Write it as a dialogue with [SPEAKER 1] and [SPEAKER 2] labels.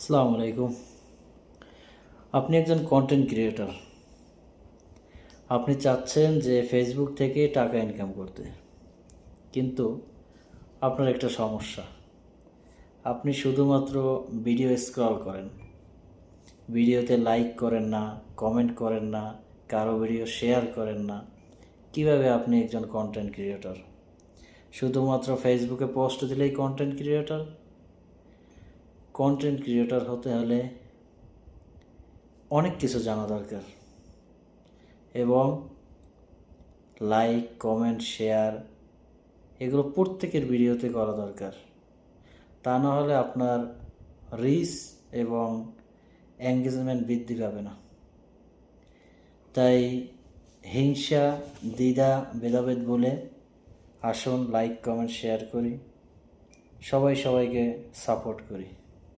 [SPEAKER 1] আসসালামু আলাইকুম। আপনি একজন কন্টেন্ট ক্রিয়েটর। আপনি চাচ্ছেন যে ফেসবুক থেকে টাকা ইনকাম করতে, কিন্তু আপনার একটা সমস্যা। আপনি শুধুমাত্র ভিডিও স্ক্রল করেন, ভিডিওতে লাইক করেন না, কমেন্ট করেন না, কারো ভিডিও শেয়ার করেন না। কিভাবে আপনি একজন কন্টেন্ট ক্রিয়েটর? শুধুমাত্র ফেসবুকে পোস্ট দিলেই কন্টেন্ট ক্রিয়েটর? কন্টেন্ট ক্রিয়েটর হতে হলে অনেক কিছু জানা দরকার, এবং লাইক, কমেন্ট, শেয়ার এগুলো প্রত্যেকের ভিডিওতে করা দরকার। তা না হলে আপনার রিচ এবং এঙ্গেজমেন্ট বৃদ্ধি পাবে না। তাই হিংসা, দ্বিধা, ভেদাভেদ বলে আসুন লাইক, কমেন্ট, শেয়ার করি, সবাই সবাইকে সাপোর্ট করি।